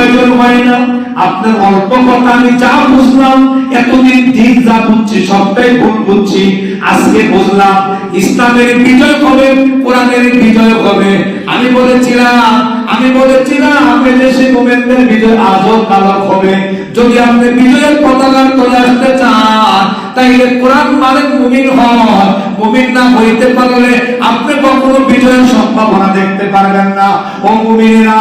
প্রয়োজন হয় না। আপনার অল্প কথা আমি যা বুঝলাম, এতদিন দিন যা বুঝছি সবটাই ভুল বুঝছি, আজকে বুঝলাম ইসলামের বিজয় হবে, কোরআনের বিজয় হবে। আমি বলেছিলাম দেশে মোমেনদের বিজয় আজও কালো হবে। যদি আপনি বিজয়ের পতাকা তুলে আসতে চান, তাইলে কোরআন মানে মুমিন হন। মুমিন না হইতে পারলে আপনি কখনো বিজয়ের সম্ভাবনা দেখতে পারবেন না। ও মুমিনেরা,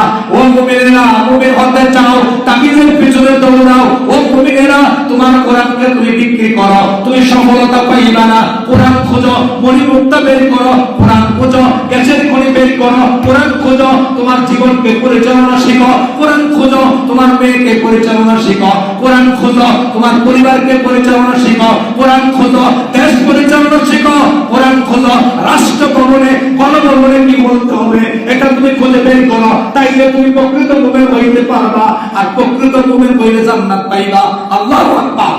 মুমিন হতে চাও, তাকিদের পিছনে দৌড়াও। ও মুমিনেরা, তোমার কোরআনকে তুমি বিক্রি করো, তুমি সফলতা পাইবা না। কোরআন খোঁজো, মণিমুক্তা বের করো, কোরআন খোঁজো, গ্যাসের খনি বের করো, কোরআন খোঁজো, তোমার জীবনকে পরিচালনা শিখো, কোরআন খোঁজো, তোমার মেয়েকে পরিচালনা শিখো, কোরআন খোঁজো, তোমার পরিবারকে পরিচালনা শিখো, কোরআন খোঁজো, দেশ পরিচালনা শিখো, কোরআন খোঁজো, রাষ্ট্র ভবনে গণভবনে কি বলতে হবে এটা তুমি খুঁজে বের করো। তাইলে তুমি প্রকৃত মুমিন হইতে পারবা, আর প্রকৃত মুমিন হইলে জান্নাত পাইবা। আল্লাহু আকবার।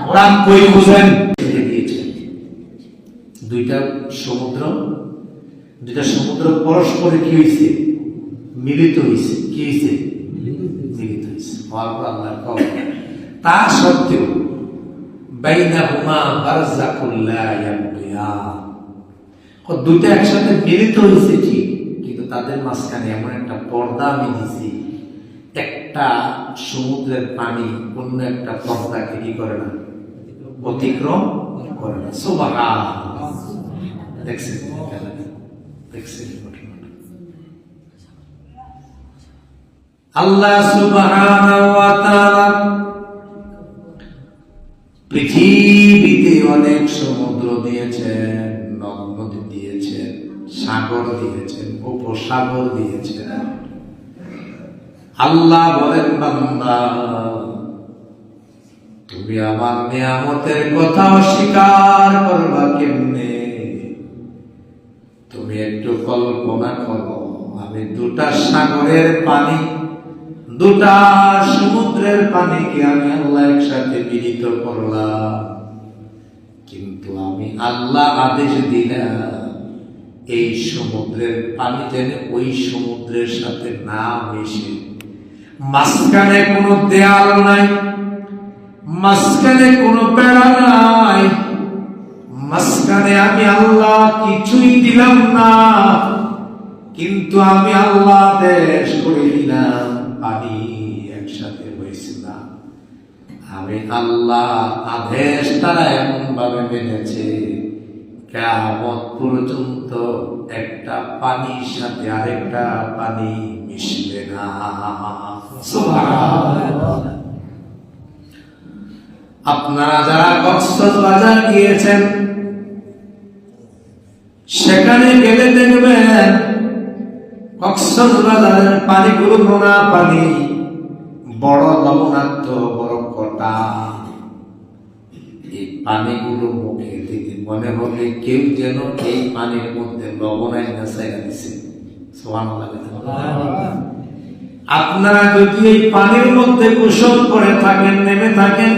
কোরআন কই বুঝেন? দুইটা সমুদ্র পরস্পরে কি হইছে? মিলিত হইছে। কি হইছে? মিলিত হইছে। আল্লাহর কওম। তা সত্ত্বেও বাইনাহুমা বারযাকুল লা ইয়াবগিয়ান, দুইটা একসাথে মিলিত হইছে ঠিক, কিন্তু তাদের মাঝখানে এমন একটা পর্দা আমি দিছি, একটা সমুদ্রের পানি অন্য একটা পর্দাকে কি করে না? অতিক্রম করে না। সুবহানাল্লাহ। দেখছেন? আল্লাহ সুবহানাহু ওয়া তাআলা পৃথিবীতে অনেক সমুদ্র দিয়েছেন, নদ-নদী দিয়েছেন, সাগর দিয়েছেন, উপসাগর দিয়েছেন। আল্লাহ বলেন, বান্দা তুমি আমার নিয়ামতের কথা অস্বীকার করবা কেমনে? তুমি একটু কল্পনা করো, আমি দুটা সাগরের পানি, দুটা সমুদ্রের পানিকে আমি আল্লাহ একসাথে মিলিত করলাম, কিন্তু আমি আল্লাহ আদেশ দিলাম এই সমুদ্রের পানি যেন ওই সমুদ্রের সাথে না মিশে। মাঝখানে কোনো দেয়াল নাই, মাঝখানে কোনো বেড়া নাই, মাঝখানে আমি আল্লাহ কিছুই দিলাম না, কিন্তু আমি আল্লাহ আদেশ করে দিলাম পানি একসাথে হয়েছে না। আমি আল্লাহ আদেশ তারা এমন ভাবে মেনেছে, কিয়ামত পর্যন্ত একটা পানির সাথে আরেকটা পানি মিশবে না। সুবহানাল্লাহ। আপনারা যারা কক্সবাজার গিয়েছেন, সেখানে গেলে দেখবেন কক্সবাজারের পানিগুলো নোনা পানি, বড় লবণাক্ত, বড় কটা। এই পানিগুলো মুখে দিতে মনে হবে কেউ যেন এই পানির মধ্যে লবণাই নেশাইয়া দিছে। সুবহানাল্লাহ। আপনারা যদি এই পানির মধ্যে গোসল করে থাকেন, নেমে থাকেন,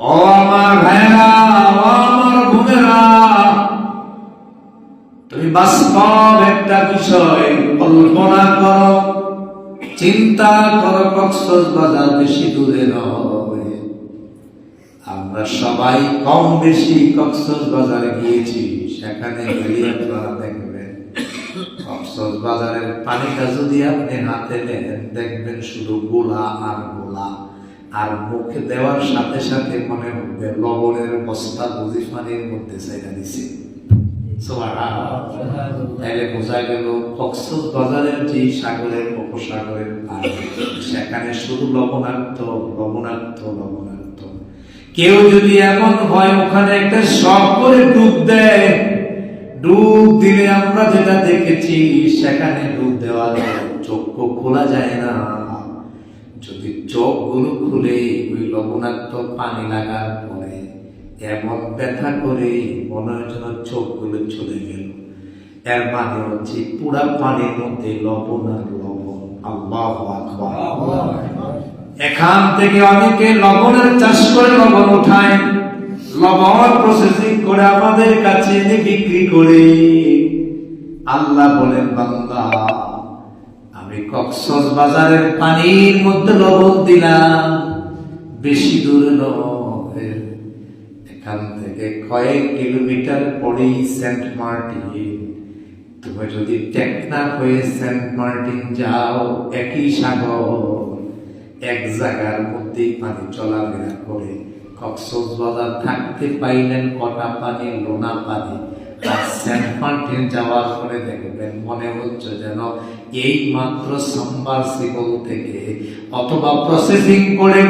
ও আমার ভাইরা, ও আমার বোনেরা, তুমি বাস্তব একটা বিষয় কল্পনা করো, চিন্তা করো। কক্সবাজার বেশি দূরে নয়, আমরা সবাই কম বেশি কক্সবাজারে গিয়েছি। সেখানে গেলে আপনারা দেখবেন কক্সবাজারের পানিটা যদি আপনি হাতে নেন, দেখবেন শুধু গোলা আর গোলা, আর মুখে দেওয়ার সাথে সাথে মনে হবে লবণের বস্তা বুঝি পানির মধ্যে চাইনা দিছে। তাইলে বোঝা গেল কক্সবাজারের যে সাগরের উপসাগরের পানি, সেখানে শুধু লবণাক্ত, লবণাক্ত, লবণাক্ত। কেউ যদি এমন হয় ওখানে একটা শখ করে ডুব দেয়, ডুব দিলে আমরা যেটা দেখেছি, সেখানে ডুব দেওয়ার চক্ষু খোলা যায় না। যদি চোখগুলো খুলে ওই লবণাক্ত পানি লাগার পরে এমন ব্যথা করে মনে হয় যেন চোখগুলো চলে গেল, এর মানে হচ্ছে পুরা পানির মধ্যে লবণ আর লবণ। আল্লাহু আকবার। এখান থেকে অনেকে লবণের চাষ করে লবণ উঠায়, লবণ প্রসেসিং করে আমাদের কাছে এনে বিক্রি করে। আল্লাহ বলেন, বান্দা আমি কক্সবাজারের পানির মধ্যে লবণ দিলাম, বেশি দূরে নয়, এখান থেকে কয়েক কিলোমিটার পরেই সেন্ট মার্টিন। তুমি যদি টেকনাফ হয়ে সেন্ট মার্টিন যাও, একই সাগর, এক জায়গার মধ্যেই পানি চলাফেরা করে। কক্সবাজার থাকতে পাইলেন কটা পানি, লোনা পানি। আর সেন্ট মার্টিন যাওয়ার পরে দেখবেন মনে হচ্ছে যেন এই মাত্র সাবমার্সিবল থেকে অথবা প্রসেসিং করে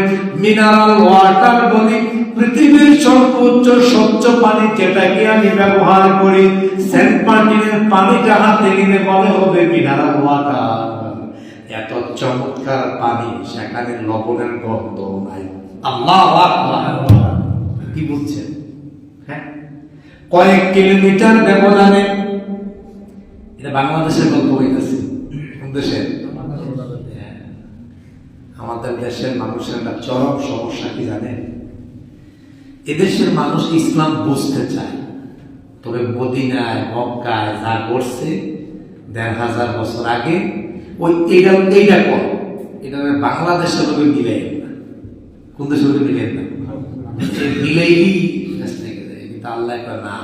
মিনারেল ওয়াটার বলি, পৃথিবীর সর্বোচ্চ স্বচ্ছ পানি যেটাকে আমি ব্যবহার করি, সেন্ট মার্টিনের পানি জাহাজে গেলে মনে হবে মিনারেল ওয়াটার। এত চমৎকার পানি, সেখানে লবণের গন্ধ নাই। আল্লাহু আকবার! কি বলছেন? হ্যাঁ, কয়েক কিলোমিটার ব্যবধানে। এটা বাংলাদেশের গল্প হইতেছে। কোন দেশের? আমাদের দেশের মানুষের একটা চরম সমস্যা কি জানেন? এদেশের মানুষ ইসলাম বুঝতে চায়, তবে মদিনায় মক্কায় যা করছে ১৫০০ বছর আগে, ওই এইটা কর, এটা বাংলাদেশের লোকে মিলাই না। কোন দেশের লোকে মিলাই না? মিলাই কিন্তু আল্লাহ না,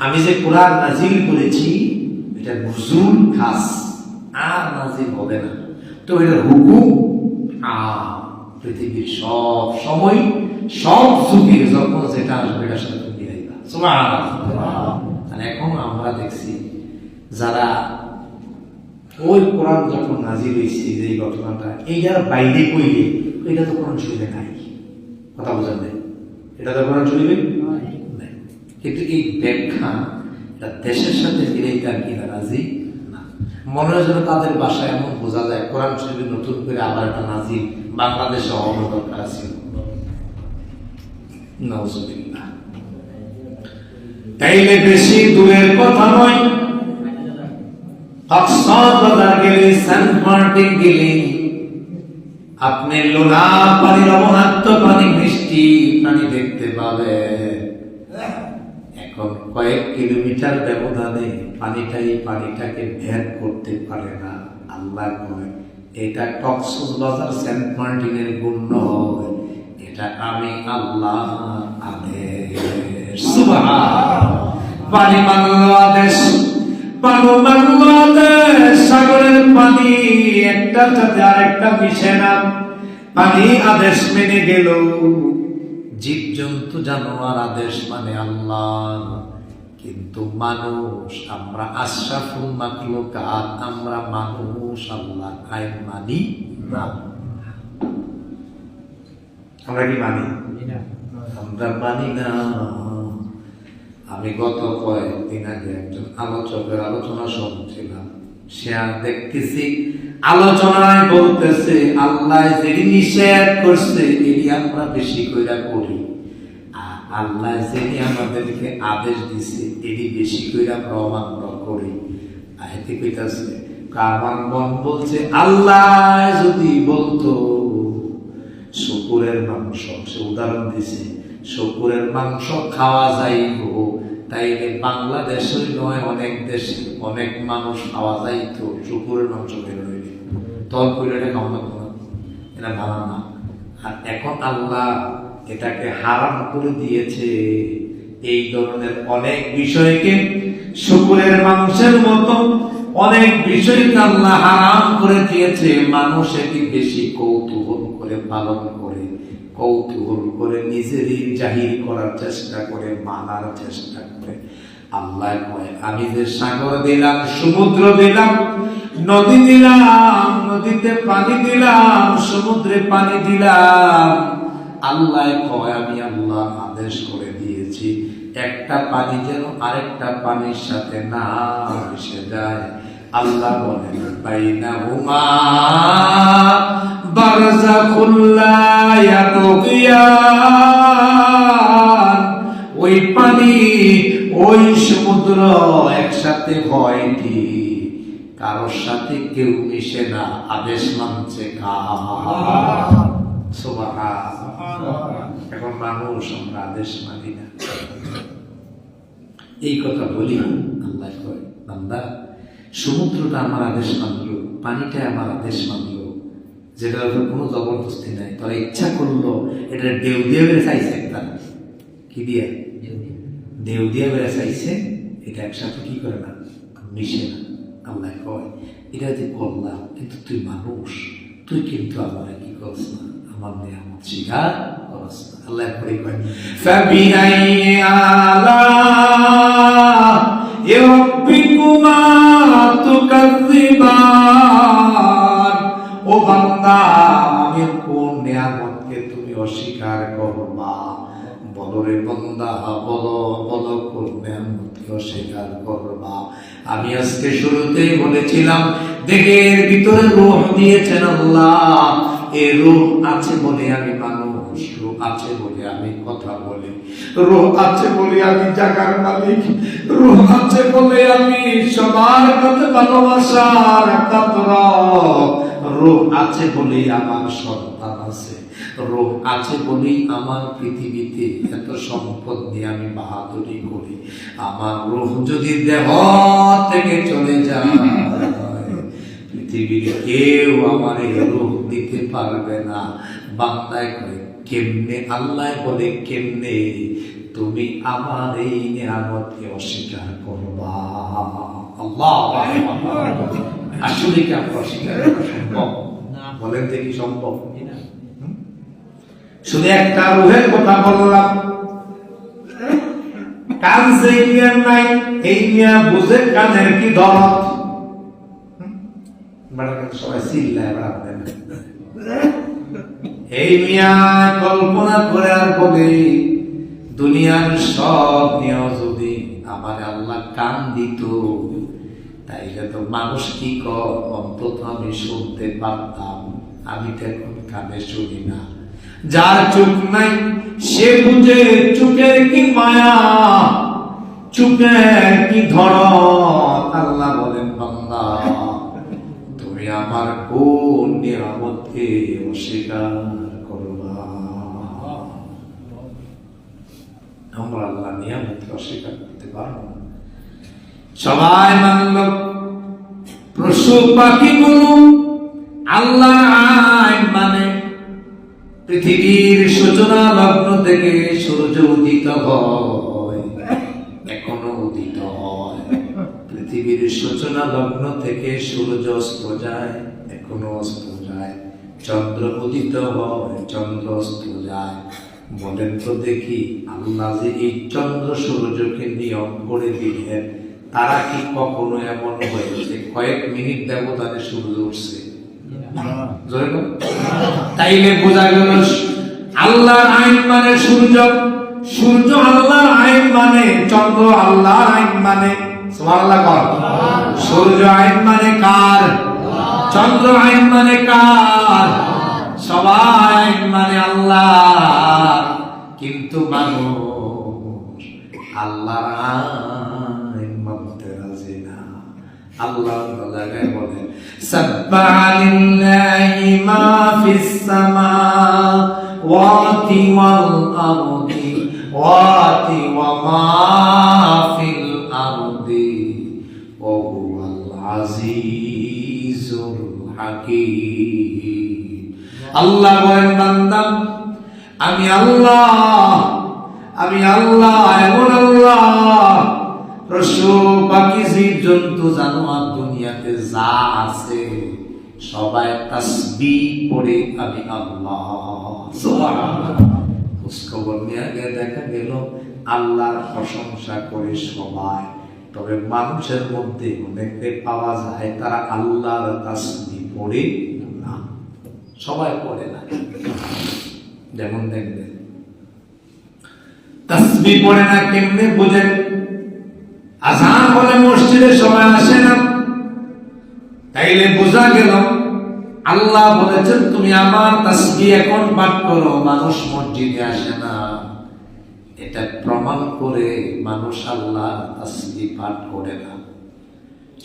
আমি যে কোরআন নাজিল করেছি এটা নুজুল খাস, আর নাজিল হবে না। তো এটার হুকুম পৃথিবীর সব সময় সব যুগে যখন যেটা আসবে এটার সাথে মিলাইবা। সুবহানাল্লাহ। আর এখন আমরা দেখছি যারা ওই কোরআন যখন নাজিল হয়েছে, যে ঘটনাটা এইটার বাইরে কইলে এটা তো কোরআন শরীফে নাই। কথা বোঝেন নাই? এটা তো কোরআন শরীফে নাই। কিন্তু এই ব্যাখ্যা দেশের সাথে মিলাইতে আর কি রাজি না। মনে হয় যেন তাদের ভাষায় এমন বোঝা যায় কোরআন শরীফে নতুন করে আবার একটা নাজিল বাংলাদেশে হওয়ার দরকার ছিল। নাউজুবিল্লাহ। তাইলে বেশি দূরের কথা নয়, কক্সবাজার গেলে, সেন্ট মার্টিন গেলে আপনি লোনা পানি, লবণাক্ত পানি, মিষ্টি পানি দেখতে পাবে। এখন কয়েক কিলোমিটার ব্যবধানে পানিটাকে ভেদ করতে পারে না। আল্লাহ কয় এটা কক্সবাজার সেন্ট মার্টিনের গুণ নয়, এটা আমি আল্লাহ আদেশ। সুবহানাল্লাহ। পানি মানলো আদেশ, সাগরের পানি একটার সাথে আরেকটা মিশে না। পানি আদেশ মেনে গেল, জীব জন্তু জানোয়ার আদেশ মানে আল্লাহ। কিন্তু মানুষ, আমরা আশরাফুল মাখলুকাত, আমরা মানুষ আল্লাহ আইন মানি না। আমরা কি মানি? আমরা মানি না। আমি গত কয়েকদিন আগে একজন আলোচকের আলোচনা শুনছিলাম, সে দেখতেছি আলোচনায় বলতেছে আল্লাহ যেটি নিষেধ করছে এটি আমরা বেশি কইরা করি, আর আল্লাহ যেটি আমাদেরকে আদেশ দিছে এটি বেশি কইরা প্রমাণ করি। আয়াতে কইতাছে আমার মন বলছে আল্লাহ যদি বলতো শুকুরের মাংস, সে উদাহরণ দিছে, শুকুরের মাংস খাওয়া যাইব, তাইলে বাংলাদেশের নয় অনেক দেশে অনেক মানুষ খাওয়া যাইতো শুকুরের মাংস বের হইলে। তল করে এটা খাওয়া লাগতো না, এটা ভালো না। আর এখন আল্লাহ এটাকে হারাম করে দিয়েছে। এই ধরনের অনেক বিষয়কে, শুকুরের মাংসের মতো অনেক বিষয়কে আল্লাহ হারাম করে দিয়েছে। মানুষ এটি বেশি কৌতূহল করে পালন করে, কৌতূহল করে নিজেরই জাহির করার চেষ্টা করে, মানার চেষ্টা করে। আল্লাহ কয় আমি যে সাগর দিলাম, সমুদ্র দিলাম, নদী দিলাম, নদীতে পানি দিলাম, সমুদ্রে পানি দিলাম, আল্লাহ কয় আমি আল্লাহ আদেশ করে দিয়েছি একটা পানি যেন আরেকটা পানির সাথে না মিশে যায়। আল্লাহ বলেন বাইনাহুমা বারযাখুল লা ইয়াবগিয়ান। ওই পানি ওই সমুদ্র একসাথে হয় ঠিক, কারোর সাথে কেউ মিশে না, আদেশ মানছে কার? সুবহানাল্লাহ। এখন মানুষ আমরা আদেশ মানি না। এই কথা বলি, আল্লাহ কয় বান্দা সমুদ্রটা আমার আদেশ মানলো, পানিটা আমার আদেশ মানলো, যেটার উপর কোনো জবরদস্তি নাই, তারা ইচ্ছা করলো এটা ঢেউ দিয়ে বেড়ে চাইছে, একটা কি দিয়ে ঢেউ দিয়ে বেড়ে চাইছে, এটা একসাথে কি করে না, মিশে না। আল্লাহ কয় এটা যে করলাম, কিন্তু তুই মানুষ, তুই কিন্তু আমার কি করছ না, আমার নিয়ামত স্বীকার করছ না। আল্লাহ করে কয় ফাবিআইয়ি আলাইহি রাব্বিকুমা তুকাযযিবান। ও বান্দা, আমি কোন নিয়ামতকে তুমি অস্বীকার করবা? বলো রে বান্দা, বলো বলো কোন নিয়ামতকে অস্বীকার করবা? আমি আজকে শুরুতেই বলেছিলাম, দেহের ভিতরে রূহ দিয়েছেন আল্লাহ। এই রূহ আছে বলে আমি মানুষ, রূহ আছে বলে আমি কথা বলি, রূহ আছে বলে আমি জাগার মালিক, রূহ আছে বলে আমি সবার কাছে ভালোবাসার পাত্র, রূহ আছে বলে আমার সন্তান আছে, রূহ আছে বলেই আমার পৃথিবীতে এত সম্পদ নিয়ে আমি বাহাদুরি করি। আমার রূহ যদি দেহ থেকে চলে যায়, পৃথিবীর কেউ আমার এই রূহ দিতে পারবে না। বান্দায় করে কেমনে, আল্লাহ বলে কেমনে তুমি আমার এই নিয়ামতকে অস্বীকার করবা? আল্লাহ আসলে কি আমরা অস্বীকার করা সম্ভব? বলেন দেখি সম্ভব? শুধু একটা রূহের কথা বললাম, কান সেই নিয়ার নাই, এই নিয়া বুঝে কানের কি দরদ। সবাই চিল্লায়, এই নিয়া কল্পনা করে আর বলে দুনিয়ার সব নিয়ে যদি আমার আল্লাহ কান দিত, তাইলে তো মানুষ কি কর অন্তত আমি শুনতে পারতাম। আমি তো এখন কানে শুনি না। যার চোখ নাই সে বুঝে চোখের কি মায়া, চোখের কি ধরত। আল্লাহ বলেন বান্দা, তুমি আমার কোন নিয়ামতকে অস্বীকার করবা? আমরা আল্লাহ নিয়ামতকে অস্বীকার করতে পারবো না। সবাই মানল, পশু পাখিগুলো আল্লাহর আইন মানে। পৃথিবীর সূচনা লগ্ন থেকে সূর্য উদিত হয়, এখনো উদিত হয়। পৃথিবীর সূচনা লগ্ন থেকে সূর্য অস্ত যায়, এখনো অস্ত যায়। চন্দ্র উদিত হয়, চন্দ্র অস্ত যায়। বলেন তো দেখি, আল্লাহ যে এই চন্দ্র সূর্যকে নিয়ম করে দিলেন, তারা কি কখনো এমন হয়েছে কয়েক মিনিট ব্যবধানে সূর্য উঠছে? তাইলে বোঝা গেল আল্লাহর আইন মানে সূর্য, সূর্য আল্লাহর আইন মানে, চন্দ্র আল্লাহর আইন মানে। সুবহানাল্লাহ কর। সূর্য আইন মানে কার? চন্দ্র আইন মানে কার? সবাই আইন মানে আল্লাহ। কিন্তু মানুষ আল্লাহর আইন মানতে রাজি না। আল্লাহ জায়গায় বলেন সাব্বাহা লিল্লাহি মা ফিস সামাওয়াতি ওয়াল আরদি ওয়াতি ওয়া মা ফিল আরদি ওয়া হুয়াল আজিজুল হাকীম। আল্লাহ বলেন বান্দা, আমি আল্লাহ, আমি আল্লাহ, এমন আল্লাহ, পশু পাখি জীব জন্তু জানোয়ার দুনিয়াতে যা আছে সবাই তাসবিহ পড়ে আমি আল্লাহ। সুবহানাল্লাহ। খোঁজখবর নিয়ে দেখা গেল আল্লাহর প্রশংসা করে সবাই, তবে মানুষের মধ্যে অনেকে পাওয়া যায় তারা আল্লাহর তাসবিহ পড়ে না, সবাই পড়ে না। যেমন দেখবেন তাসবিহ পড়ে না, কেমনে বুঝেন? আযান বলে মসজিদে সবাই আসে না, তাইলে বোঝা গেল আল্লাহ বলেছেন তুমি আমার তাসবিহ এখন পাঠ করো, মানুষ মসজিদে আসে না। এটা প্রমাণ করে মানুষ আল্লাহ তাসবিহ পাঠ করে না।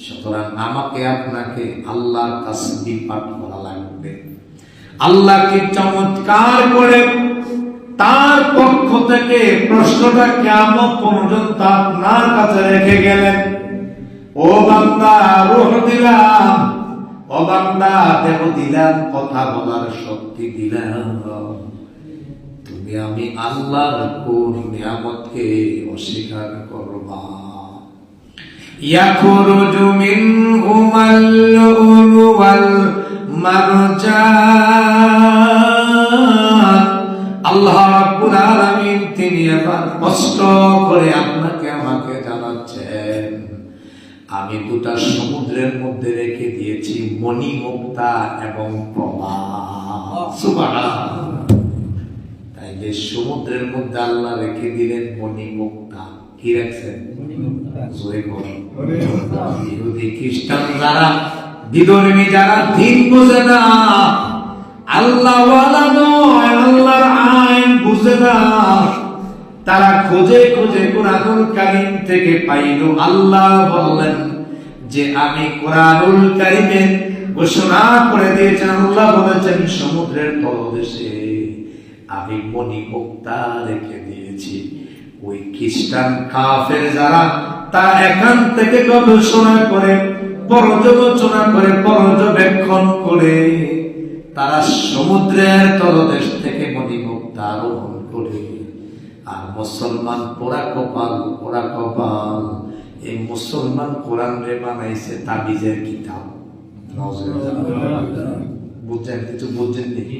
সুতরাং আমাকে আপনাকে আল্লাহর তাসবিহ পাঠ করা লাগবে। আল্লাহকে চমৎকার করে তার পক্ষ থেকে প্রশ্নটা কিয়ামত পর্যন্ত আপনার কাছে রেখে গেলেন। ও বান্দা, রূহ দিলাম, ও ও বান্দা দেহ দিলাম, কথা বলার শক্তি দিলাম, তুমি আমি আল্লাহর কোন নিয়ামতকে অস্বীকার করবা? ইয়াখরুজু মিনহুমাল লুলু ওয়াল মারজান। আল্লাহ রাব্বুল আলামিন তিনি আবার কষ্ট করে আপনাকে আমাকে জানাচ্ছেন, আমি দুটা সমুদ্রের মধ্যে রেখে দিয়েছি মণিমুক্তা এবং প্রবাল। সুবহানাল্লাহ। তাইলে সমুদ্রের মধ্যে আল্লাহ রেখে দিলেন মণিমুক্তা, কি রাখছেন? ইহুদি খ্রিস্টান যারা, বিধর্মী যারা, দিন বোঝে না, আল্লাহ ওয়ালা নয়, আল্লাহর আইন বুঝে না, তারা খুঁজে খুঁজে কোরআনুল কারীম থেকে পাইল। আল্লাহ বললেন যে আমি কোরআনুল কারীমে ঘোষণা করে দিয়েছেন, আল্লাহ বলেছেন সমুদ্রের তলদেশে আমি মণিমুক্তা রেখে দিয়েছি। ওই খ্রিস্টান কাফের যারা, তারা এখান থেকে গবেষণা করে, পর্যালোচনা করে, পর্যবেক্ষণ করে, তারা সমুদ্রের তলদেশ থেকে মণিমুক্তা আরোহণ করে। আর মুসলমান পোড়া কপাল, পোড়া কপাল, এই মুসলমান কোরআন রে বানাইছে তাবিজের কিতাব। বুঝছেন? কিছু বুঝছেন নাকি?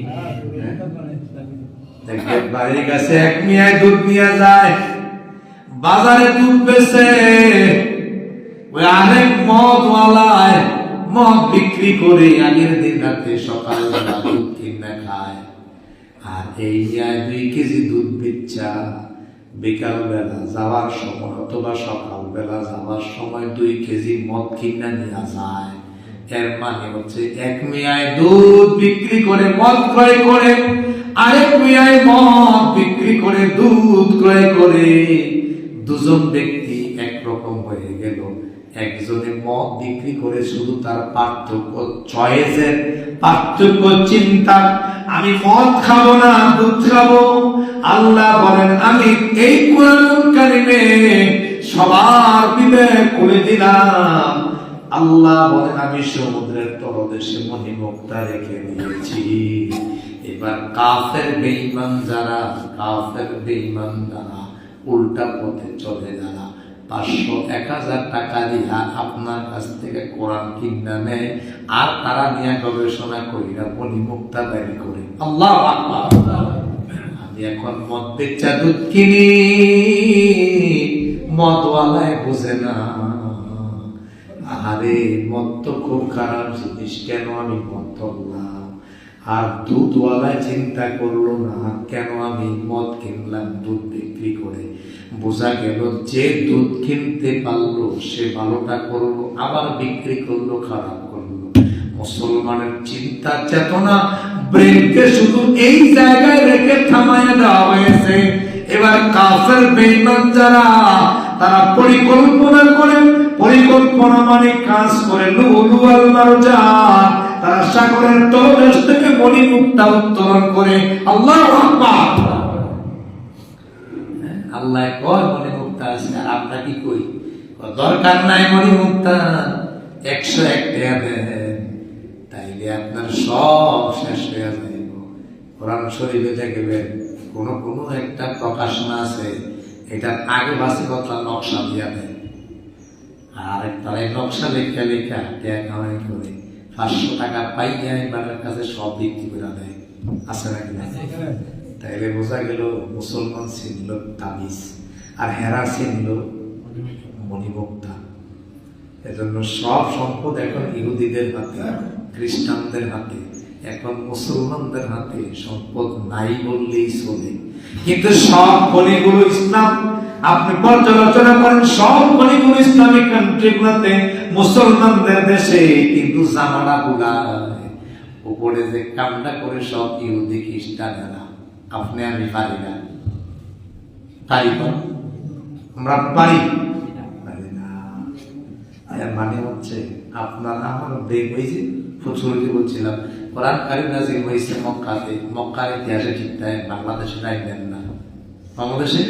দেখবেন বাড়ির কাছে এক মিয়ায় দুধ নিয়ে যায়, বাজারে দুধ বেচে, ওই আরেক মদওয়ালায় মদ বিক্রি করে আগের দিন রাতে সকালবেলা দুধ কিনে খায়। আর এই মিয়ায় 2 কেজি দুধ বেচা বিকাল বেলা যাওয়ার সময় অথবা সকাল বেলা যাওয়ার সময় 2 কেজি মদ কিনে নিয়ে যায়। এর মানে হচ্ছে এক মিয়ায় দুধ বিক্রি করে মদ ক্রয় করে, আরেক মিয়ায় মদ বিক্রি করে দুধ ক্রয় করে। দুজন ব্যক্তি একরকম হয়ে গেল। একজনে মদ বিক্রি করে শুধু তার পার্থক্য, চয়েসের পার্থক্য, চিন্তা, আমি মদ খাবো না, দুধ খাবো। আল্লাহ বলেন আমি এই কোরআনুল কারীমে সবার বিবেক করে দিলাম। আল্লাহ বলেন আমি সমুদ্রের তলদেশে মণিমুক্তা রেখে দিয়েছি। এবার কাফের বেঈমান যারা, কাফের বেঈমান যারা, উল্টা পথে চলে যারা 500-1000 টাকা দিয়া আপনার কাছ থেকে কোরআন কিনা নেয়, আর তারা নিয়ে গবেষণা করিয়া মণিমুক্তা বের করে। আল্লাহু আকবার। আমি এখন মদ বেচা দুধ কিনি, মদওয়ালায় বুঝে না, আরে মদ তো খুব খারাপ জিনিস, কেন আমি মদ ধরলাম? আর দুধওয়ালায় চিন্তা করলো না, কেন আমি মদ কিনলাম দুধ বিক্রি করে? বোঝা গেল যে দুধ কিনতে পারলো সে ভালোটা করলো, আবার বিক্রি করলো খারাপ করলো। মুসলমানের চিন্তা চেতনা, ব্রেনকে শুধু এই জায়গায় রেখে থামায় দেওয়া হয়েছে। এবার কাফের বেঈমান যারা, তারা পরিকল্পনা করে, পরিকল্পনা মানে কাজ করে, লুলু ওয়াল মারজান, তারা সাগরের তলদেশ থেকে মণিমুক্তা উত্তোলন করে। আল্লাহু আকবার। আল্লাহ কয় মণিমুক্তা আছে, আর আমরা কি কই? দরকার নাই মণিমুক্তা, 101 টাকা দেন, তাইলে আপনার সব শেষ হয়ে যাইব। কোরআন শরীফে দেখবেন কোন একটা প্রকাশনা আছে, এটা আগে বাসে কথা নকশা দিয়া দেয়, আর তারা নকশা লেখা লেখা টাকা কামাই করে 500 টাকা পাইয়া এবারের কাছে সব বিক্রি করে দেয়। আছে নাকি না? তাইলে বোঝা গেল মুসলমান ছিল তাবিজ, আর হেরা ছিল মণিমুক্তা। এজন্য সব সম্পদ এখন ইহুদিদের হাতে, খ্রিস্টানদের হাতে, এখন মুসলমানদের হাতে সম্পদ নাই বললেই চলে। কিন্তু সব খনিগুলো ইসলাম, আপনি পর্যালোচনা করেন, সব খনিগুলো ইসলামিক কান্ট্রিগুলোতে, মুসলমানদের দেশে কিন্তু জামানা গুলা উপরে যে কামটা করে সব ইহুদি খ্রিস্টানেরা। আপনি আমি পারি না, পারি না, আমরা পারি না। এর মানে হচ্ছে আপনার আমার ব্রেক হয়েছে। ফুটসুরিতে বলছিলাম কোরআন কারীম নাযিল হয়েছে মক্কাতে, মক্কার ইতিহাসে ঠিক তাই, বাংলাদেশে নাই দেন না। বাংলাদেশে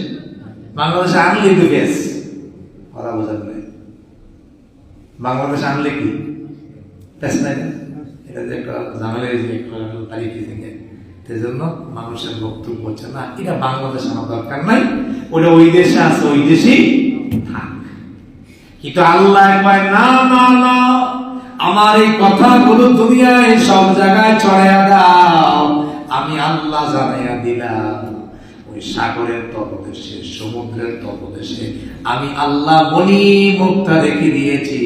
আনলে তো গ্যাস কথা বোঝার নাই। বাংলাদেশে আনলে কি নাই, একটা ঝামেলা তারিখে থেকে সেই জন্য মানুষের বক্তব্য হচ্ছে না, এটা বাংলাদেশ আমার দরকার নাই, ওটা ওই দেশে আছে, ওই দেশেই থাক। কিন্তু আল্লাহ কয় না না না, আমার এই কথাগুলো দুনিয়ায় সব জায়গায় ছড়াইয়া দাও। আমি আল্লাহ জানাইয়া দিলাম ওই সাগরের তলদেশে, সমুদ্রের তলদেশে আমি আল্লাহ মণি মুক্তা রেখে দিয়েছি,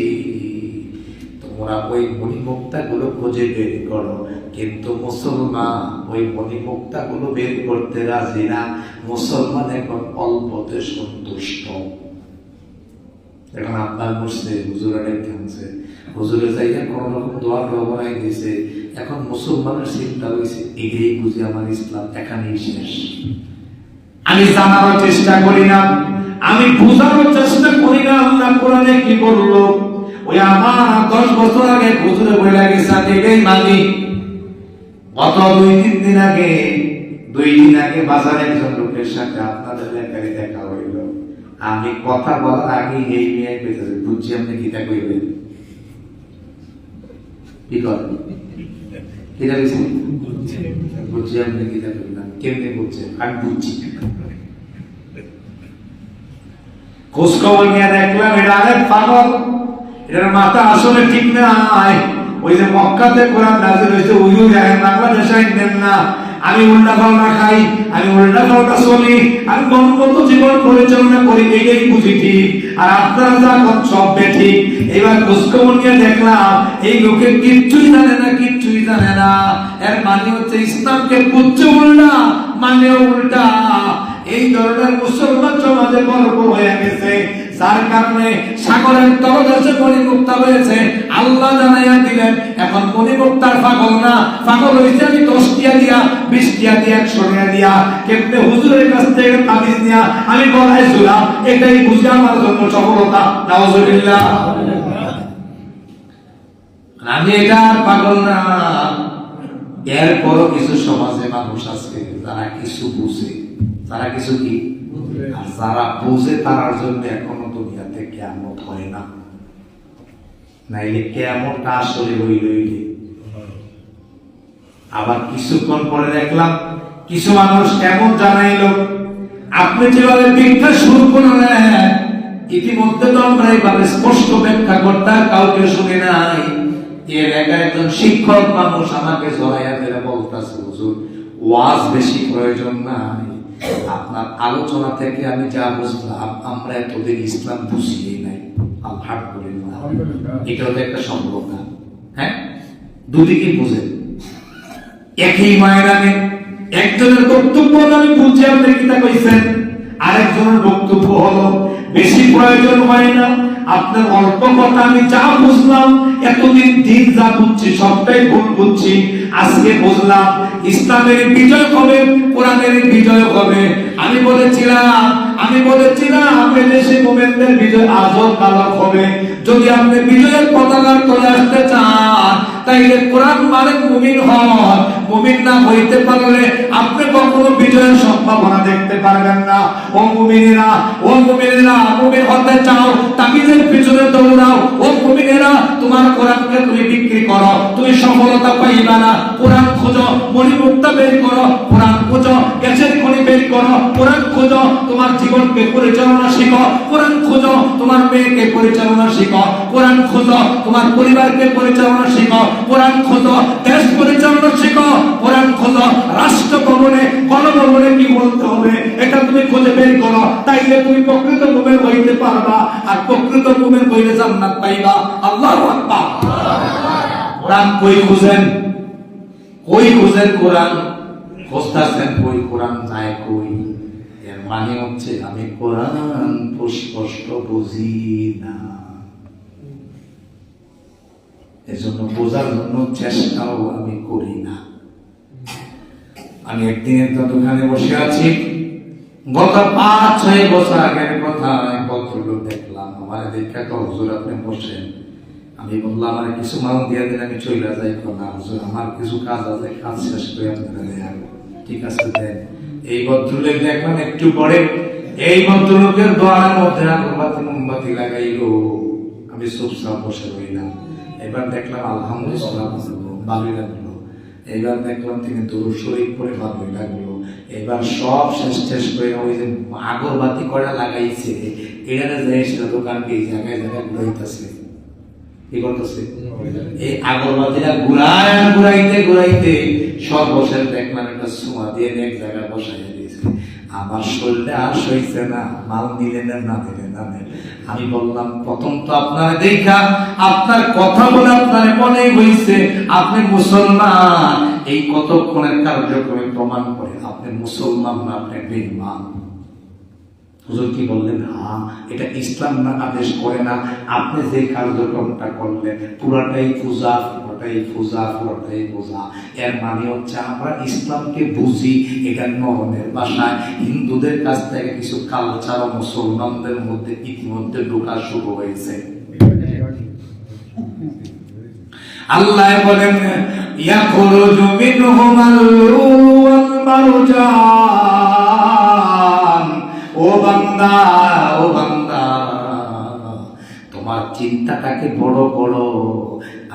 তোমরা ওই মণি মুক্তা গুলো খুঁজে বের করো। কিন্তু মুসলমান ওই মণি মুক্তা গুলো বের করতে রাজি না। মুসলমান এখন অল্পতে সন্তুষ্ট। এখন আপনার বসছে, হুজুরের থামছে, হুজুরে যাইয়া কোন রকম দোয়া বানাই দিয়েছে। এখন মুসলমানের চিন্তা হয়েছে, এটাই বুঝি আমার ইসলাম এখানেই শেষ। আমি জানার চেষ্টা করি না, আমি বোঝানোর চেষ্টা করি না আল্লাহ কোরআনে কি বললো। ওই আমার 10 বছর আগে হুজুরে বলে গেছে এটাই মানি। গত 2-3 দিন আগে, 2 দিন আগে বাজারে একজন লোকের সাথে আপনাদের এলাকায় দেখা হইল। আমি কথা বলার আগে এই মেয়ে পেতেছে, বুঝছি আপনি গীতা কইবেন কি করেন, কিটা কইছে বুঝছি আপনি গীতা কইবেন, কেমনে বুঝছেন? আমি বুঝছি। খোঁজ খবর নিয়ে দেখলাম এটা আরেক পাগল, এটার মাথা আসলে ঠিক নাই। ওই যে মক্কাতে কোরআন নাযিল হয়েছে, ওই বাংলাদেশে নেন না। আমি উল্টা পাল্টা খাই, আমি উল্টা পাল্টা চলি, আমি মনমতো জীবন পরিচালনা করি, এটাই বুঝি ঠিক। আর আপনারা যা সব বেঠিক। এবার খোঁজখবর নিয়ে দেখলাম এই লোকে কিচ্ছুই জানে না, কিচ্ছুই জানে না। এর মানে হচ্ছে ইসলামকে বুঝছে উল্টা, মানে উল্টা। এই ধরনের মুসলমান সমাজে গর্ব হয়ে গেছে, যার কারণে সাগরের তলদেশে মণিমুক্তা হয়েছে। আল্লাহ জানাইয়া দিলেন এখন মণিমুক্তার পাগল না, পাগল হয়েছে আমি 10 টিয়া দিয়া, 20 টিয়া দিয়া, 100 টিয়া দিয়া, কেমনে হুজুরের কাছ থেকে তাবিজ নিয়া আমি গলায় ঝুলাম, এটাই বুঝে আমার জন্য সফলতা। নাউজুবিল্লাহ। আমি এটা আর পাগল না। এরপরও কিছু সমাজে মানুষ আছে যারা কিছু বুঝে, তারা কিছু কি আর যারা বুঝে, তার জন্য এখনো দুনিয়াতে কিয়ামত হয় না। নাইলে কিয়ামতটা আসলে হইলে। আবার কিছুক্ষণ পরে দেখলাম কিছু মানুষ কেমন জানাইল, আপনি যেভাবে ব্যাখ্যা শুরু করলেন, ইতিমধ্যে তো আমরা এইভাবে স্পষ্ট ব্যাখ্যা করতে কাউকে শুনি নাই। এর একজন শিক্ষক মানুষ আমাকে জড়াইয়া দিলে বলতেছে, হুজুর ওয়াজ বেশি প্রয়োজন নাই, আপনার আলোচনা থেকে আমি যা বুঝলাম আমরা এতদিন ইসলাম বুঝিয়ে নাই। আলহামদুলিল্লাহ, এটা হলো একটা সম্ভাবনা। হ্যাঁ, দুদিকে বুঝেন, একই ময়দানে একজনের বক্তব্য আমি বুঝছি আপনি কিতা কইছেন, আরেকজনের বক্তব্য হলো বেশি প্রয়োজন হয় না, আপনার অল্প কথা আমি যা বুঝলাম এতদিন দিন যা বুঝছি সবটাই ভুল বুঝছি। আজকে বুঝলাম ইসলামের বিজয় হবে, কোরআনের বিজয় হবে। আমি বলেছিলাম দেশে মুমিনদের বিজয় আজও কালো হবে। যদি আপনি বিজয়ের পতাকা তুলে আসতে চান, তাইলে কোরআন মানে মুমিন হন। মুমিন না হইতে পারলে আপনি কখনো বিজয়ের সম্ভাবনা দেখতে পারবেন না। ও মুমিনেরা, মুমিন হতে চাও, তাবিজের পিছনে দৌড়াও। ও মুমিনেরা, তোমার কোরআনকে তুমি বিক্রি করো, তুমি সফলতা পাইবা না। কোরআন খোঁজো, মণিমুক্তা বের করো, কোরআন খোঁজো, গ্যাসের খনি বের করো, কোরআন খোঁজো, তোমার জীবনকে পরিচালনা শিখো, কোরআন খোঁজো, তোমার মেয়েকে পরিচালনা শিখো, কোরআন খোঁজো, তোমার পরিবারকে পরিচালনা শিখো, কোরআন খোঁজো, দেশ পরিচালনা শিখো, কোরআন খোঁজো, রাষ্ট্র ভবনে গণভবনে কি বলতে হবে এটা তুমি খুঁজে বের করো। তাইলে তুমি প্রকৃত মুমিন হইতে পারবা, আর প্রকৃত মুমিন হইলে জান্নাত পাইবা। আল্লাহু আকবার। কোরআন কই খুঁজেন, কোরআন খুঁজতেছেন, কোরআন যায় কই? এর মানে হচ্ছে আমি কোরআন স্পষ্ট বুঝি না, এজন্য বোঝার জন্য চেষ্টাও আমি করি না। আমি একদিন একটা দোকানে বসে আছি, গত 5-6 বছর আগের কথা। ভদ্রলোক দেখলাম, আমার দেখা তো, হুজুর আপনি বসেন। আমি বললাম আমার কিছু মাল দিয়ে দিন, আমি চলে যাই। না হুজুর, আমার কিছু কাজ আছে, কাজ শেষ করে আপনারা দেন। ঠিক আছে দেন। এই ভদ্রলোক দেখলাম একটু পরে এই ভদ্রলোকের দোয়ারের মধ্যে আগরবাতি মোমবাতি লাগাইলো। আমি চুপচাপ বসে রইলাম। এবার দেখলাম আলহামদুলিল্লাহ ভালোই লাগলো। এবার দেখলাম তিনি দরুদ শরীফ পড়ে ভালোই লাগলো। এবার সব শেষ করে ওই যে আগরবাতি কয়টা লাগাইছে এটা যাই সেটা দোকানকে এই জায়গায় জায়গায় ঘুরাইতেছে, কি করতেছে, এই আগরবাতিটা ঘুরাইতে সর্বশেষ দেখলাম একটা ছোঁয়া দিয়ে এক জায়গায় বসাইয়া দিয়েছে। আমার শরীরে আর সইছে না, মাল নিলেন না দিলেন না। আমি বললাম প্রথম তো আপনারা দেখা আপনার কথা বলে আপনার মনে হয়েছে আপনি মুসলমান, এই কতক্ষণের কার্যক্রমে প্রমাণ করে আপনি মুসলমান না, আপনি বেঈমান। হুজুর কি বললেন? হ্যাঁ, এটা ইসলাম না আদেশ করে না, আপনি যে কার্যক্রমটা করলেন পুরাটাই পূজা, এর মানে হচ্ছে আমরা ইসলামকে বুঝি এটা নরমের ভাষায়, হিন্দুদের কাছ থেকে কিছু কালচার মুসলমানদের মধ্যে ইতিমধ্যে ঢোকা শুরু হয়েছে। আল্লাহ বলেন ইয়াখরুজু মিনহুমাল লুলু ওয়াল মারজান। ও বান্দা তোমার চিন্তাটাকে বড় করো,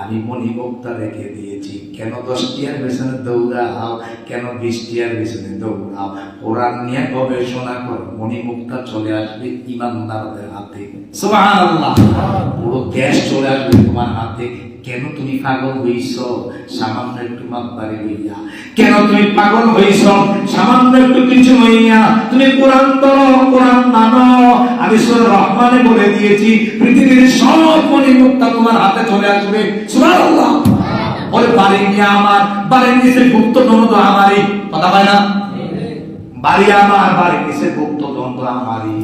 আমি মণিমুক্তা রেখে দিয়েছি। কেন 10 টিয়ার পেছনে দৌড়াও, কেন 20 টিয়ার পেছনে দৌড়াও? কোরআন নিয়ে গবেষণা করো, মণিমুক্তা চলে আসবে ইমানদারদের হাতে। সুবহানাল্লাহ, পুরো দেশ চলে আসবে তোমার হাতে। কেন তুমি পাগল হইছ সামান্য একটু মাতবাড়ি হইয়া? কেন তুমি পাগল হইছ সামান্য একটু কিছু হইয়া? তুমি কোরআন ধরো, কোরআন মানো। আমি সূরা রহমানে বলে দিয়েছি পৃথিবীর সব মণিমুক্তা তোমার হাতে চলে আসবে। সুবহানাল্লাহ। ওরে বাড়ি নিয়ে আমার বাড়ির নিচে গুপ্তধন তো আমারই, কথা হয় না? বাড়ি আমার, বাড়ির নিচে গুপ্তধন তো আমারই,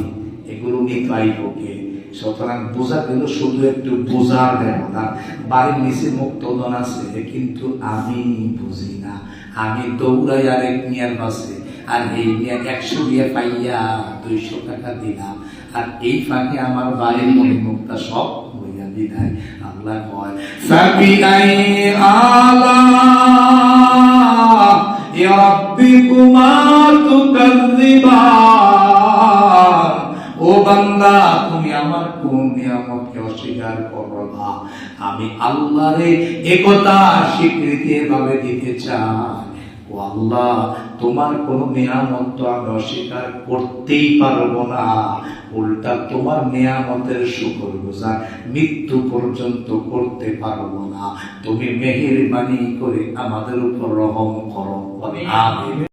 এগুলো নিতাই ওকে। সুতরাং বোঝা গেল শুধু একটু বোঝার ব্যবধান। বাড়ির নিচে মুক্তধন আছে কিন্তু আমি বুঝি না, আমি দৌড়াই আরেক মিয়ার বাসে, আর এই মিয়া 100 দিয়ে পাইয়া 200 টাকা দিলাম, আর এই ফাঁকে আমার বাড়ির মণিমুক্তা সব হইয়া বিদায়। আল্লাহ কয় ফাবিআই আলা রাব্বিকুমা তুকাযযিবান। ও বান্দা, তুমি আমার কোন নিয়ামতকে অস্বীকার করবা? আমি আল্লাহরে একথা স্বীকৃতি এভাবে দিতে চাই, ও আল্লাহ তোমার কোন নিয়ামত তো আমি অস্বীকার করতেই পারবো না, উল্টা তোমার নিয়ামতের শুকরগুজার মৃত্যু পর্যন্ত করতে পারবো না। তুমি মেহেরবানি করে আমাদের উপর রহম করো। আমিন।